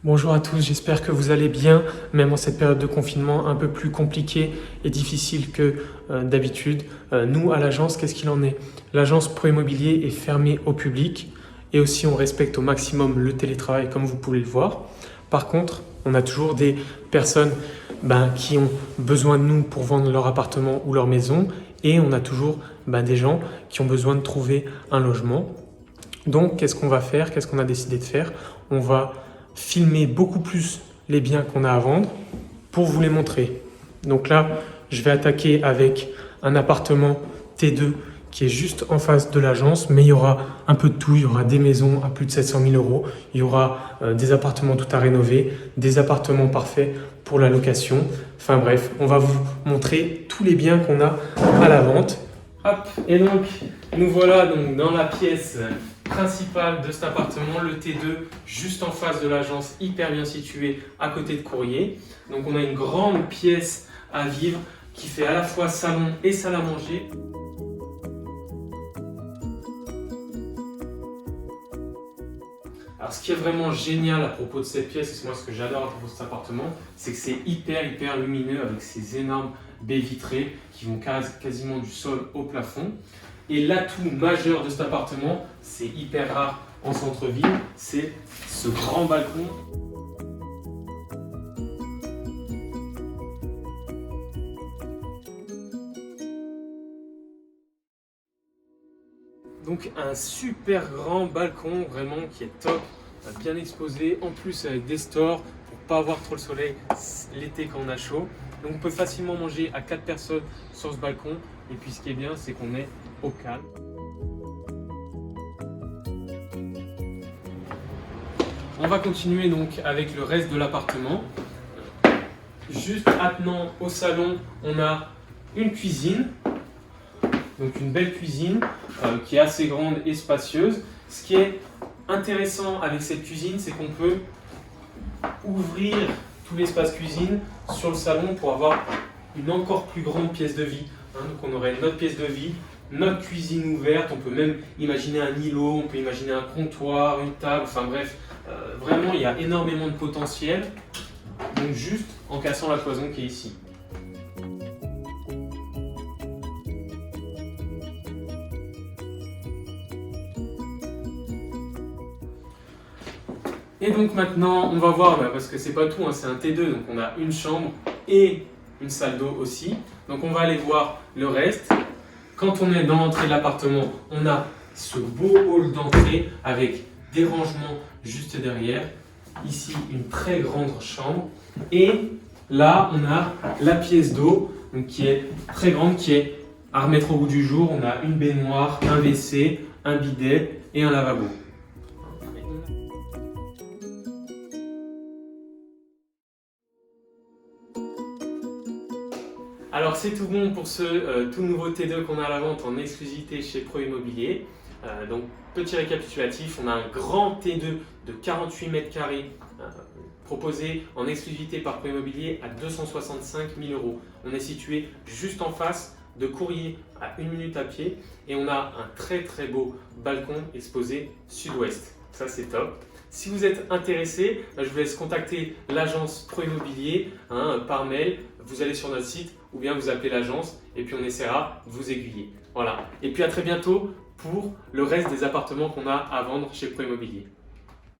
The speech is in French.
Bonjour à tous, j'espère que vous allez bien, même en cette période de confinement un peu plus compliquée et difficile que d'habitude. Nous, à l'agence, qu'est-ce qu'il en est? L'agence Pro Immobilier est fermée au public et aussi on respecte au maximum le télétravail comme vous pouvez le voir. Par contre, on a toujours des personnes qui ont besoin de nous pour vendre leur appartement ou leur maison et on a toujours des gens qui ont besoin de trouver un logement. Donc, qu'est-ce qu'on va faire? Qu'est-ce qu'on a décidé de faire? On va filmer beaucoup plus les biens qu'on a à vendre pour vous les montrer. Donc là, je vais attaquer avec un appartement T2 qui est juste en face de l'agence, mais il y aura un peu de tout. Il y aura des maisons à plus de 700 000 euros, il y aura des appartements tout à rénover, des appartements parfaits pour la location. Enfin bref, on va vous montrer tous les biens qu'on a à la vente. Hop, et donc nous voilà donc dans la pièce principale de cet appartement, le T2, juste en face de l'agence, hyper bien situé à côté de Courrier. Donc on a une grande pièce à vivre qui fait à la fois salon et salle à manger. Alors ce qui est vraiment génial à propos de cette pièce, et c'est moi ce que j'adore à propos de cet appartement, c'est que c'est hyper lumineux avec ces énormes baies vitrées qui vont quasiment du sol au plafond. Et l'atout majeur de cet appartement, c'est hyper rare en centre-ville, c'est ce grand balcon. Donc un super grand balcon vraiment qui est top, bien exposé, en plus avec des stores pour pas avoir trop le soleil l'été quand on a chaud. Donc on peut facilement manger à 4 personnes sur ce balcon et puis ce qui est bien c'est qu'on est au calme. On va continuer donc avec le reste de l'appartement. Juste attenant au salon, on a une cuisine. Donc une belle cuisine qui est assez grande et spacieuse. Ce qui est intéressant avec cette cuisine, c'est qu'on peut ouvrir tout l'espace cuisine sur le salon pour avoir une encore plus grande pièce de vie. Donc on aurait notre pièce de vie, notre cuisine ouverte, on peut même imaginer un îlot, on peut imaginer un comptoir, une table, enfin bref, vraiment il y a énormément de potentiel. Donc juste en cassant la cloison qui est ici. Et donc maintenant, on va voir, parce que c'est pas tout, c'est un T2, donc on a une chambre et une salle d'eau aussi. Donc on va aller voir le reste. Quand on est dans l'entrée de l'appartement, on a ce beau hall d'entrée avec des rangements juste derrière. Ici, une très grande chambre. Et là, on a la pièce d'eau qui est très grande, qui est à remettre au goût du jour. On a une baignoire, un WC, un bidet et un lavabo. Alors c'est tout bon pour ce tout nouveau T2 qu'on a à la vente en exclusivité chez Pro Immobilier. Donc petit récapitulatif, on a un grand T2 de 48 mètres carrés proposé en exclusivité par Pro Immobilier à 265 000 euros. On est situé juste en face de Courrier à 1 minute à pied et on a un très beau balcon exposé sud-ouest. Ça c'est top. Si vous êtes intéressé, je vous laisse contacter l'agence Pro Immobilier par mail. Vous allez sur notre site ou bien vous appelez l'agence et puis on essaiera de vous aiguiller. Voilà. Et puis à très bientôt pour le reste des appartements qu'on a à vendre chez Pro Immobilier.